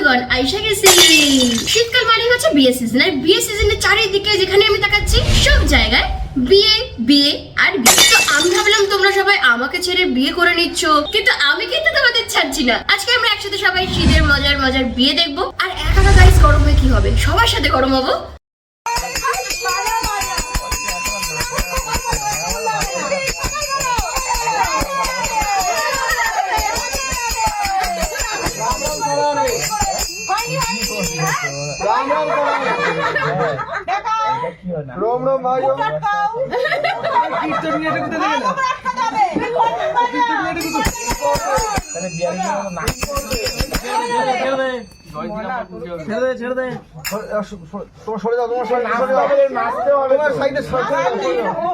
বন্ধুগণ আইসা গেছি। শীতকাল মানে হচ্ছে বিয়ে সিজন, আর বিয়ে সিজনের চারিদিকে যেখানে আমি তাকাচ্ছি সব জায়গায় বিয়ে বিয়ে আর বিয়ে। তো আমি ভাবলাম তোমরা সবাই আমাকে ছেড়ে বিয়ে করে নিচ্ছ, কিন্তু আমি কিন্তু তোমাদের ছাড়ছি না। আজকে আমরা একসাথে সবাই শীতের মজার মজার বিয়ে দেখবো। আর একা গাইস গরম হয়ে কি হবে, সবার সাথে গরম হবো। रोम रोम भाई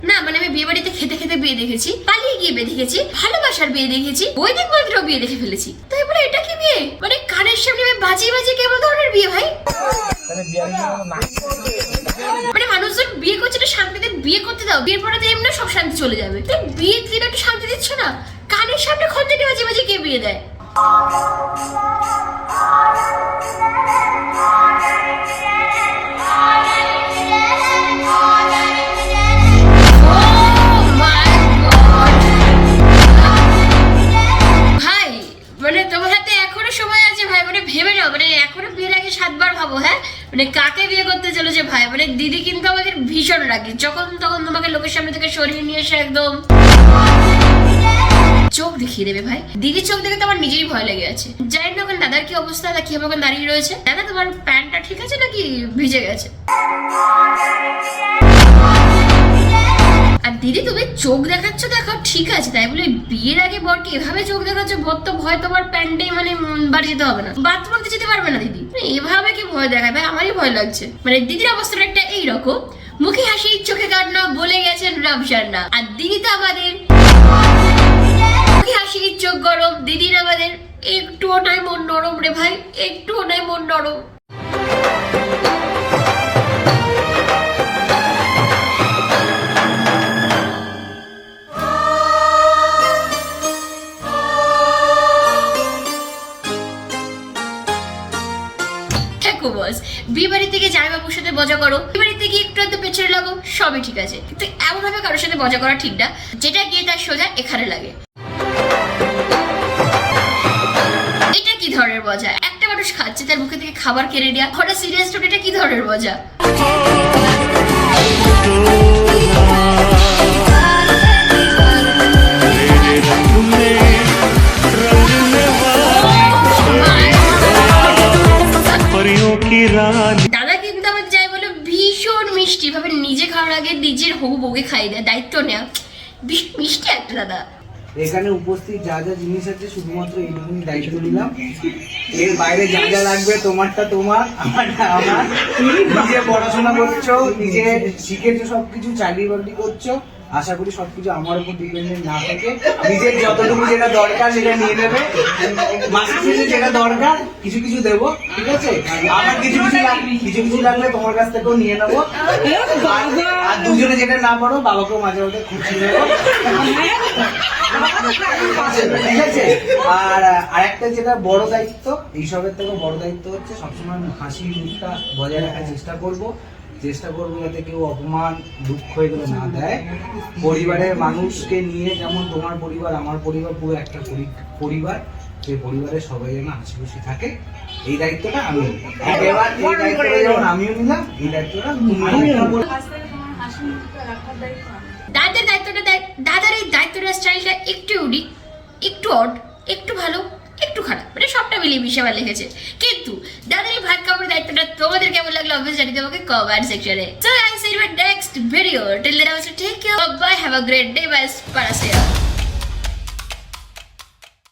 না মানে আমি বিয়ে বাড়িতে খেতে খেতে বিয়ে দেখেছি, পালিয়ে গিয়ে বিয়ে দেখেছি, ভালোবাসার বিয়ে দেখেছি, বৈদিক মন্ত্র বিয়ে দেখে ফেলেছি। তো এবারে এটা কি বিয়ে? মানে কানের সামনে বাজিয়ে বাজিয়ে কেমন ধরনের বিয়ে ভাই? মানে মানুষজন বিয়ে করছে না, শান্তিতে বিয়ে করতে দাও, বিয়ের পরে তো এমনি সব শান্তি চলে যাবে। তো বিয়ের দিন একটু শান্তি দিচ্ছ না, কানের সামনে খঞ্জনি বাজিয়ে বাজিয়ে কে বিয়ে দেয়? ভাই মানে তোমার হাতে এখনো সময় আছে ভাই, মানে ভেবে নাও, মানে এখনো বিয়ের আগে 7 বার ভাবো। হ্যাঁ মানে কাকে বিয়ে করতে চলেছে ভাই? মানে দিদি কিন্তু আমাদের ভীষণ রাগি, যখন তখন তোমাকে লোকের সামনে থেকে সরিয়ে নিয়ে এসে একদম চোখ দেখিয়ে দেবে ভাই। দিদির চোখ দেখে তো আমার নিজেরই ভয় লেগে আছে। জানি না ওখানে দাদার কি অবস্থা, কি হবে ওখানে দাঁড়িয়ে রয়েছে। দাদা তোমার প্যান্টটা ঠিক আছে নাকি ভিজে গেছে? আর দিদি তুমি চোখ দেখাচ্ছ দেখো ঠিক আছে, তাই বলে বিয়ের আগে বরকে এভাবে চোখ দেখাচ্ছ, বর তো ভয় তোমার প্যান্টে মানে বাড়ি যেতে হবে না, বাথরুমে যেতে পারবে না দিদি। এভাবে কি ভয় দেখায় ভাই? আমারই ভয় লাগছে। মানে দিদির অবস্থাটা একটা এইরকম, মুখে হাসি চোখে কান্না, বলে গেছেন রমজান না। আর দিদি তো আমাদের মুখে হাসি চোখ গরম, দিদির আমাদের একটুও নাই মন নরম রে ভাই, একটুও নাই মন নরম। বিয়ে বাড়ি থেকে জামাইবাবুর সাথে মজা করো, বিয়ে বাড়ি থেকে একটু একটু পেছনে লাগো, সবই ঠিক আছে, কিন্তু এমন ভাবে কারোর সাথে মজা করা ঠিক না যেটা গিয়ে তার সোজা এখানে লাগে। এটা কি ধরনের মজা? একটা মানুষ খাচ্ছে, তার মুখে থেকে খাবার কেড়ে নেওয়া, হঠাৎ সিরিয়াস টোন, এটা কি ধরনের মজা? দাদা কিন্তু আমার যাই বলে ভীষণ মিষ্টি ভাবে নিজে খাওয়ার আগে নিজের হবু বউকে খাইয়ে দেয়, দায়িত্ব নেয়া, মিষ্টি একটা দাদা। এখানে উপস্থিত যা যা জিনিস আছে শুধুমাত্র এইটুকুনি দায়িত্ব নিলাম, এর বাইরে যা যা লাগবে তোমারটা তোমার, আমারটা আমার। নিজে পড়াশোনা করছো, নিজে শিখেছো, সবকিছু চাকরি বাকরি করছো, আশা করি সবকিছু আমার উপর ডিপেন্ডেন্ট না থেকে নিজের যতটুকু যেটা দরকার সেটা নিয়ে নেবে। মাসের শেষে যেটা দরকার কিছু কিছু দেবো, ঠিক আছে? আমার কিছু কিছু লাগলে তোমার কাছ থেকেও নিয়ে নেবো। আর দুজনে যেটা না পারো বাবাকেও মাঝে মাঝে খুশি দেবো, ঠিক আছে? আর আরেকটা যেটা বড় দায়িত্ব, এইসবের থেকে বড় দায়িত্ব হচ্ছে সবসময় হাসি মুখটা বজায় রাখার চেষ্টা করবো যাতে কেউ অপমান দুঃখ এগুলো না দেয়। পরিবারের মানুষকে নিয়ে যেমন তোমার পরিবার আমার পরিবার পুরো একটা পরিবার, সেই পরিবারের সবাই যেন হাসি খুশি থাকে, এই দায়িত্বটা আমি এবার এই দায়িত্বটা যেমন আমিও নিলাম, এই দায়িত্বটা দাদার দায়িত্বটা দেয়। দাদার এই দায়িত্বটা স্টাইলটা একটু ইউনিক, একটু অড, একটু ভালো, একটু খারাপ, মানে সবটা মিলিয়ে মিশে আবার লিখেছে। কিন্তু দাদার এই ভাত কাপড়ের দায়িত্বটা তোমাদের কেমন লাগলো অবশ্যই জানিয়ে আমাকে কমেন্ট সেকশনে। So I see you in next video. Till then I will take care. Bye. Have a great day. Bye. Parasera.